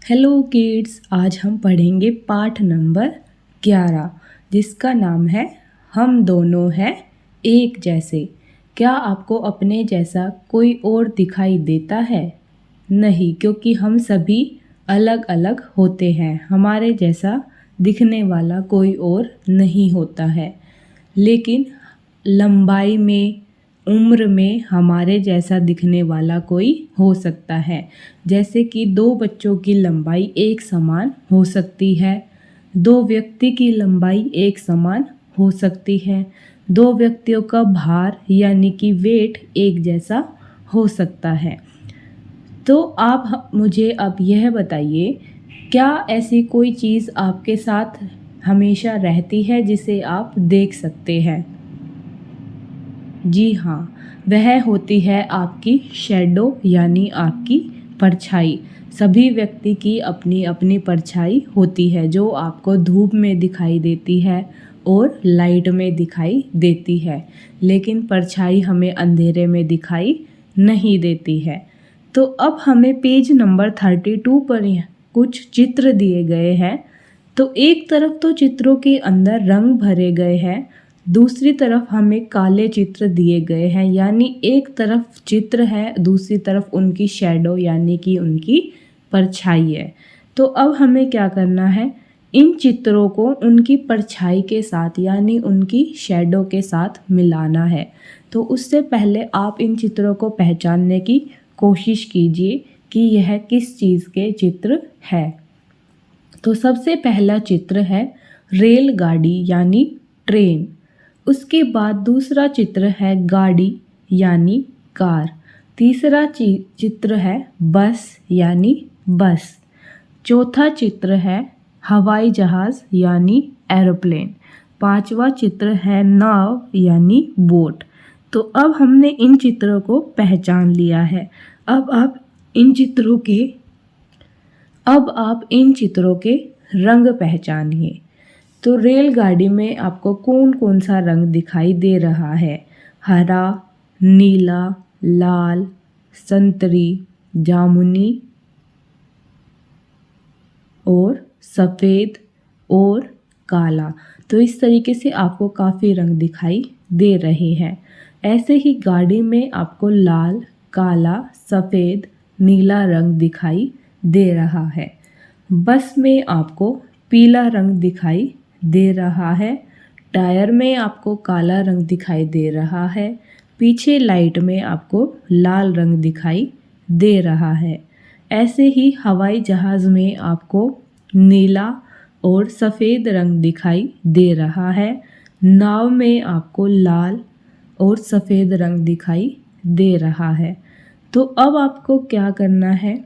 Hello kids, आज हम पढ़ेंगे पाठ नंबर 11 जिसका नाम है हम दोनों हैं एक जैसे। क्या आपको अपने जैसा कोई और दिखाई देता है? नहीं, क्योंकि हम सभी अलग अलग होते हैं। हमारे जैसा दिखने वाला कोई और नहीं होता है, लेकिन लंबाई में, उम्र में हमारे जैसा दिखने वाला कोई हो सकता है। जैसे कि दो बच्चों की लंबाई एक समान हो सकती है, दो व्यक्ति की लंबाई एक समान हो सकती है, दो व्यक्तियों का भार यानी कि वेट एक जैसा हो सकता है। तो आप मुझे अब यह बताइए, क्या ऐसी कोई चीज़ आपके साथ हमेशा रहती है जिसे आप देख सकते हैं? जी हाँ, वह होती है आपकी शैडो यानी आपकी परछाई। सभी व्यक्ति की अपनी अपनी परछाई होती है जो आपको धूप में दिखाई देती है और लाइट में दिखाई देती है, लेकिन परछाई हमें अंधेरे में दिखाई नहीं देती है। तो अब हमें पेज नंबर 32 पर कुछ चित्र दिए गए हैं। तो एक तरफ तो चित्रों के अंदर रंग भरे गए हैं, दूसरी तरफ हमें काले चित्र दिए गए हैं, यानी एक तरफ चित्र है, दूसरी तरफ उनकी शैडो यानी कि उनकी परछाई है। तो अब हमें क्या करना है, इन चित्रों को उनकी परछाई के साथ यानी उनकी शैडो के साथ मिलाना है। तो उससे पहले आप इन चित्रों को पहचानने की कोशिश कीजिए कि यह किस चीज़ के चित्र है। तो सबसे पहला चित्र है रेलगाड़ी यानी ट्रेन। उसके बाद दूसरा चित्र है गाड़ी यानी कार। तीसरा चित्र है बस यानी बस। चौथा चित्र है हवाई जहाज़ यानी एरोप्लेन। पांचवा चित्र है नाव यानी बोट। तो अब हमने इन चित्रों को पहचान लिया है। अब आप इन चित्रों के रंग पहचानिए। तो रेलगाड़ी में आपको कौन कौन सा रंग दिखाई दे रहा है? हरा, नीला, लाल, संतरी, जामुनी और सफ़ेद और काला। तो इस तरीके से आपको काफ़ी रंग दिखाई दे रहे हैं। ऐसे ही गाड़ी में आपको लाल, काला, सफ़ेद, नीला रंग दिखाई दे रहा है। बस में आपको पीला रंग दिखाई दे रहा है। टायर में आपको काला रंग दिखाई दे रहा है। पीछे लाइट में आपको लाल रंग दिखाई दे रहा है। ऐसे ही हवाई जहाज़ में आपको नीला और सफ़ेद रंग दिखाई दे रहा है। नाव में आपको लाल और सफ़ेद रंग दिखाई दे रहा है। तो अब आपको क्या करना है,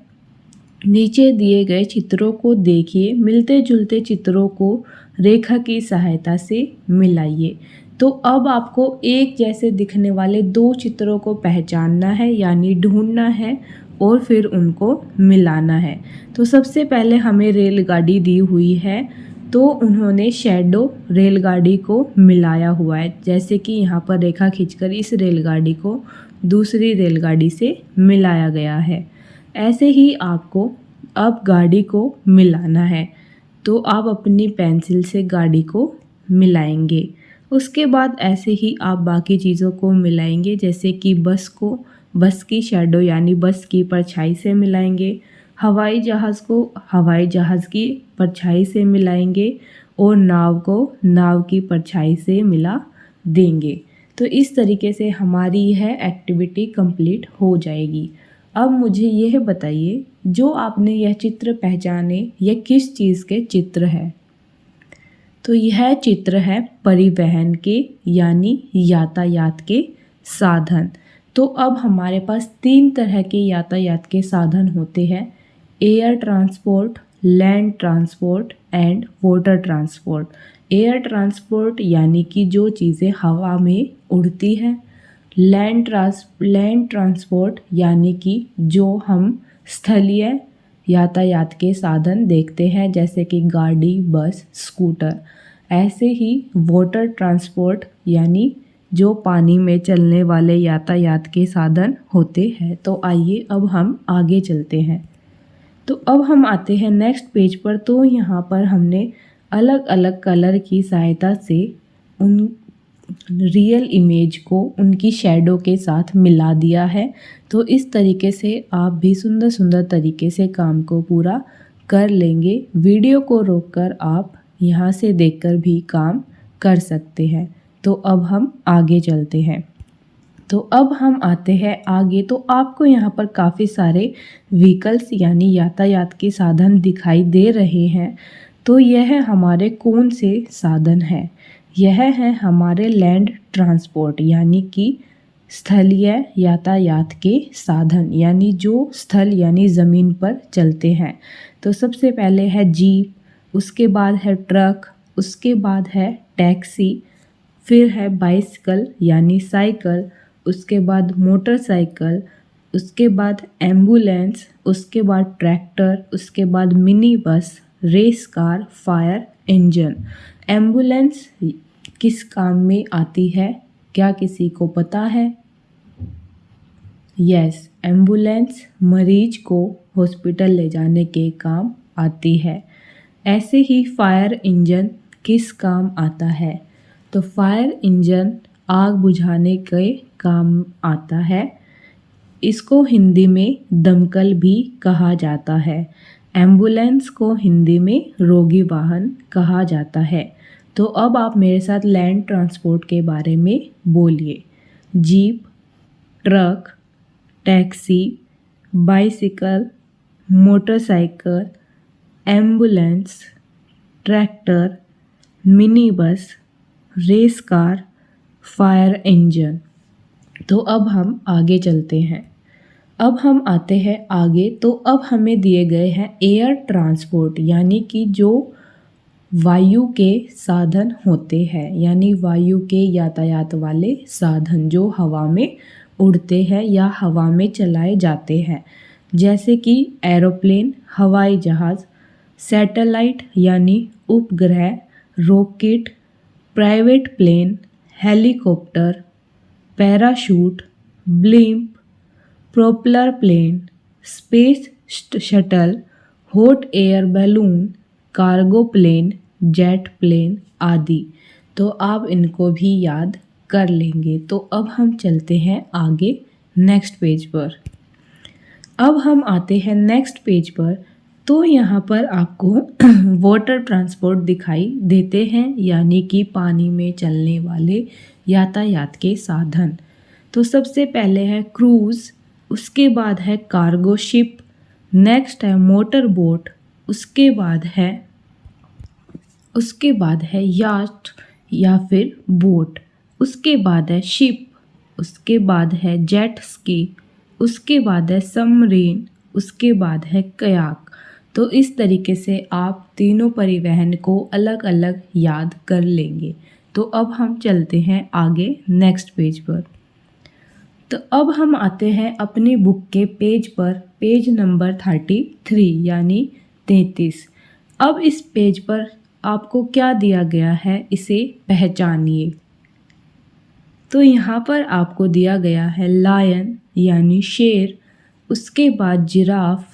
नीचे दिए गए चित्रों को देखिए, मिलते जुलते चित्रों को रेखा की सहायता से मिलाइए। तो अब आपको एक जैसे दिखने वाले दो चित्रों को पहचानना है यानी ढूंढना है और फिर उनको मिलाना है। तो सबसे पहले हमें रेलगाड़ी दी हुई है, तो उन्होंने शैडो रेलगाड़ी को मिलाया हुआ है। जैसे कि यहाँ पर रेखा खींचकर इस रेलगाड़ी को दूसरी रेलगाड़ी से मिलाया गया है। ऐसे ही आपको अब गाड़ी को मिलाना है। तो आप अपनी पेंसिल से गाड़ी को मिलाएंगे। उसके बाद ऐसे ही आप बाकी चीज़ों को मिलाएंगे, जैसे कि बस को बस की शैडो यानी बस की परछाई से मिलाएंगे, हवाई जहाज़ को हवाई जहाज़ की परछाई से मिलाएंगे और नाव को नाव की परछाई से मिला देंगे। तो इस तरीके से हमारी यह एक्टिविटी कंप्लीट हो जाएगी। अब मुझे यह बताइए, जो आपने यह चित्र पहचाने यह किस चीज़ के चित्र है? तो यह चित्र है परिवहन के यानी यातायात के साधन। तो अब हमारे पास तीन तरह के यातायात के साधन होते हैं: air transport, land transport and water transport. Air transport यानी कि जो चीज़ें हवा में उड़ती हैं। लैंड ट्रांसपोर्ट यानी कि जो हम स्थलीय यातायात के साधन देखते हैं, जैसे कि गाड़ी, बस, स्कूटर। ऐसे ही वाटर ट्रांसपोर्ट यानी जो पानी में चलने वाले यातायात के साधन होते हैं। तो आइए अब हम आगे चलते हैं। तो अब हम आते हैं नेक्स्ट पेज पर। तो यहाँ पर हमने अलग अलग कलर की सहायता से उन रियल इमेज को उनकी शैडो के साथ मिला दिया है। तो इस तरीके से आप भी सुंदर सुंदर तरीके से काम को पूरा कर लेंगे। वीडियो को रोककर आप यहाँ से देखकर भी काम कर सकते हैं। तो अब हम आगे चलते हैं। तो अब हम आते हैं आगे। तो आपको यहाँ पर काफ़ी सारे व्हीकल्स यानी यातायात के साधन दिखाई दे रहे हैं। तो यह हमारे कौन से साधन हैं? यह है हमारे लैंड ट्रांसपोर्ट यानी कि स्थलीय यातायात के साधन, यानी जो स्थल यानी ज़मीन पर चलते हैं। तो सबसे पहले है जीप, उसके बाद है ट्रक, उसके बाद है टैक्सी, फिर है बाइसिकल यानी साइकिल, उसके बाद मोटरसाइकिल, उसके बाद एम्बुलेंस, उसके बाद ट्रैक्टर, उसके बाद mini bus, race car, fire engine. Ambulance किस काम में आती है, क्या किसी को पता है? यस, एम्बुलेंस मरीज को हॉस्पिटल ले जाने के काम आती है। ऐसे ही फायर इंजन किस काम आता है? तो फायर इंजन आग बुझाने के काम आता है। इसको हिंदी में दमकल भी कहा जाता है। एम्बुलेंस को हिंदी में रोगी वाहन कहा जाता है। तो अब आप मेरे साथ लैंड ट्रांसपोर्ट के बारे में बोलिए। Jeep, truck, taxi, bicycle, motorcycle, ambulance, tractor, mini bus, race car, fire engine. तो अब हम आगे चलते हैं। अब हम आते हैं आगे। तो अब हमें दिए गए हैं एयर ट्रांसपोर्ट यानी कि जो वायु के साधन होते हैं, यानी वायु के यातायात वाले साधन जो हवा में उड़ते हैं या हवा में चलाए जाते हैं, जैसे कि एरोप्लेन, हवाई जहाज़, सैटेलाइट यानी उपग्रह, rocket, private plane, helicopter, parachute, blimp, propeller plane, space shuttle, hot air balloon, cargo plane, jet plane आदि। तो आप इनको भी याद कर लेंगे। तो अब हम चलते हैं आगे नेक्स्ट पेज पर। अब हम आते हैं नेक्स्ट पेज पर। तो यहाँ पर आपको वाटर ट्रांसपोर्ट दिखाई देते हैं, यानी कि पानी में चलने वाले यातायात के साधन। तो सबसे पहले है क्रूज़, उसके बाद है कार्गो शिप, नेक्स्ट है मोटर बोट, उसके बाद है याट या फिर बोट, उसके बाद है शिप, उसके बाद है जेट स्की, उसके बाद है सबमरीन, उसके बाद है कयाक। तो इस तरीके से आप तीनों परिवहन को अलग अलग याद कर लेंगे। तो अब हम चलते हैं आगे नेक्स्ट पेज पर। तो अब हम आते हैं अपनी बुक के पेज पर, पेज नंबर 33 यानी 33। अब इस पेज पर आपको क्या दिया गया है, इसे पहचानिए। तो यहाँ पर आपको दिया गया है लायन यानी शेर, उसके बाद जिराफ,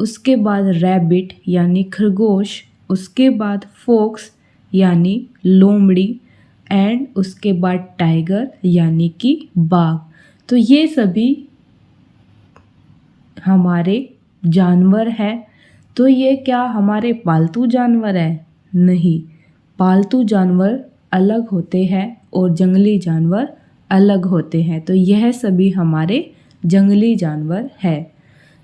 उसके बाद रैबिट यानी खरगोश, उसके बाद फॉक्स यानी लोमड़ी एंड उसके बाद टाइगर यानी कि बाघ। तो ये सभी हमारे जानवर हैं। तो ये क्या हमारे पालतू जानवर है? नहीं, पालतू जानवर अलग होते हैं और जंगली जानवर अलग होते हैं। तो यह सभी हमारे जंगली जानवर है।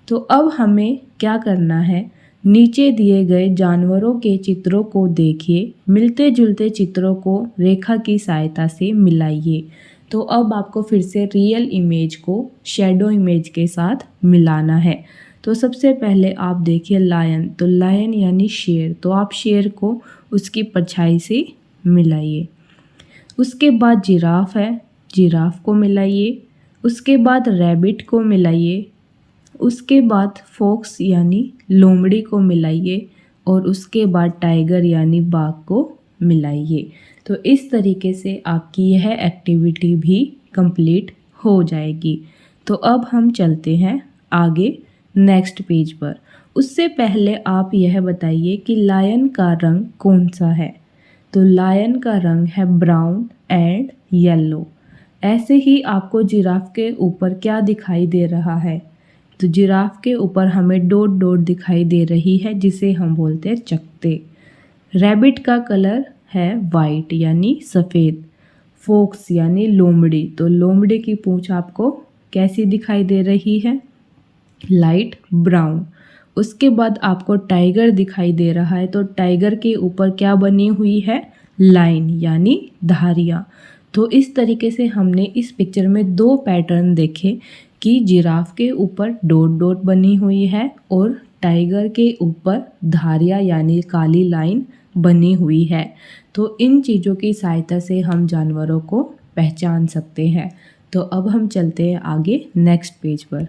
तो अब हमें क्या करना है, नीचे दिए गए जानवरों के चित्रों को देखिए, मिलते जुलते चित्रों को रेखा की सहायता से मिलाइए। तो अब आपको फिर से रियल इमेज को शैडो इमेज के साथ मिलाना है। तो सबसे पहले आप देखिए लायन, तो लायन यानी शेर, तो आप शेर को उसकी परछाई से मिलाइए। उसके बाद जिराफ है, जिराफ को मिलाइए। उसके बाद रैबिट को मिलाइए। उसके बाद फॉक्स यानी लोमड़ी को मिलाइए और उसके बाद टाइगर यानी बाघ को मिलाइए। तो इस तरीके से आपकी यह एक्टिविटी भी कंप्लीट हो जाएगी। तो अब हम चलते हैं आगे नेक्स्ट पेज पर। उससे पहले आप यह बताइए कि लायन का रंग कौन सा है। तो लायन का रंग है ब्राउन एंड येलो। ऐसे ही आपको जिराफ के ऊपर क्या दिखाई दे रहा है। तो जिराफ के ऊपर हमें डॉट डॉट दिखाई दे रही है जिसे हम बोलते हैं चकते। रैबिट का कलर है वाइट यानी सफ़ेद। फॉक्स यानी लोमड़ी, तो लोमड़ी की पूंछ आपको कैसी दिखाई दे रही है, लाइट ब्राउन। उसके बाद आपको टाइगर दिखाई दे रहा है, तो टाइगर के ऊपर क्या बनी हुई है, लाइन यानी धारियाँ। तो इस तरीके से हमने इस पिक्चर में दो पैटर्न देखे कि जिराफ के ऊपर डॉट डॉट बनी हुई है और टाइगर के ऊपर धारियाँ यानी काली लाइन बनी हुई है। तो इन चीज़ों की सहायता से हम जानवरों को पहचान सकते हैं। तो अब हम चलते हैं आगे नेक्स्ट पेज पर।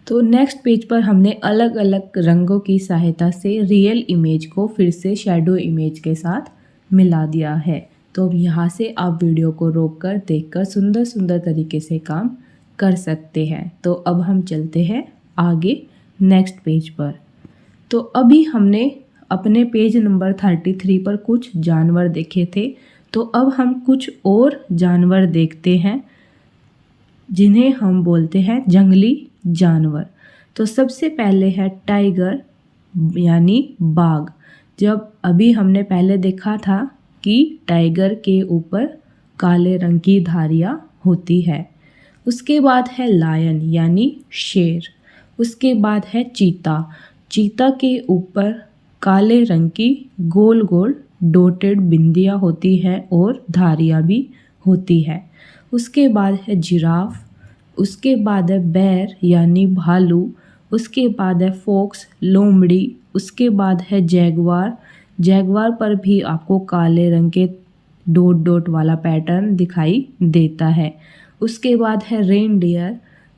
तो नेक्स्ट पेज पर हमने अलग अलग रंगों की सहायता से रियल इमेज को फिर से शैडो इमेज के साथ मिला दिया है। तो अब यहाँ से आप वीडियो को रोककर देखकर सुंदर सुंदर तरीके से काम कर सकते हैं। तो अब हम चलते हैं आगे नेक्स्ट पेज पर। तो अभी हमने अपने पेज नंबर 33 पर कुछ जानवर देखे थे। तो अब हम कुछ और जानवर देखते हैं जिन्हें हम बोलते हैं जंगली जानवर। तो सबसे पहले है टाइगर यानी बाघ। जब अभी हमने पहले देखा था कि टाइगर के ऊपर काले रंग की धारियाँ होती है। उसके बाद है लायन यानी शेर। उसके बाद है चीता। चीता के ऊपर काले रंग की गोल गोल डॉटेड बिंदियाँ होती है और धारियाँ भी होती है। उसके बाद है जिराफ। उसके बाद है बैर यानी भालू। उसके बाद है फॉक्स लोमड़ी। उसके बाद है जैगवार। जैगवार पर भी आपको काले रंग के डॉट डॉट वाला पैटर्न दिखाई देता है। उसके बाद है रेनडियर।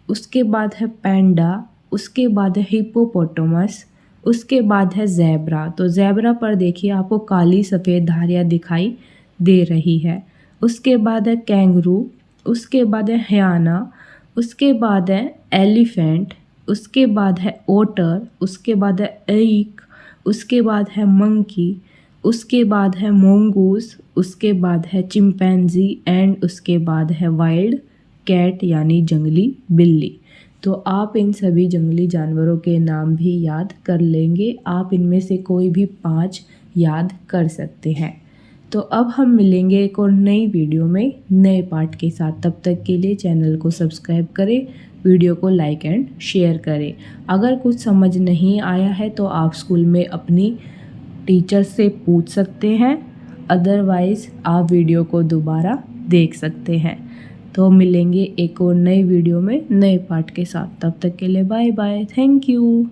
उसके बाद है पैंडा। उसके बाद है हिप्पोपोटामस। उसके बाद है ज़ेब्रा। तो ज़ेब्रा पर देखिए आपको काली सफ़ेद धारियाँ दिखाई दे रही है। उसके बाद है कैंगरू। उसके बाद है हयाना। उसके बाद है एलिफेंट। उसके बाद है ओटर। उसके बाद है एल्क। उसके बाद है मंकी। उसके बाद है मोंगूस। उसके बाद है चिंपैंजी एंड उसके बाद है वाइल्ड कैट यानी जंगली बिल्ली। तो आप इन सभी जंगली जानवरों के नाम भी याद कर लेंगे। आप इनमें से कोई भी 5 याद कर सकते हैं। तो अब हम मिलेंगे एक और नई वीडियो में नए पार्ट के साथ। तब तक के लिए चैनल को सब्सक्राइब करें, वीडियो को लाइक एंड शेयर करें। अगर कुछ समझ नहीं आया है तो आप स्कूल में अपनी टीचर से पूछ सकते हैं, अदरवाइज़ आप वीडियो को दोबारा देख सकते हैं। तो मिलेंगे एक और नई वीडियो में नए पार्ट के साथ। तब तक के लिए बाय बाय, थैंक यू।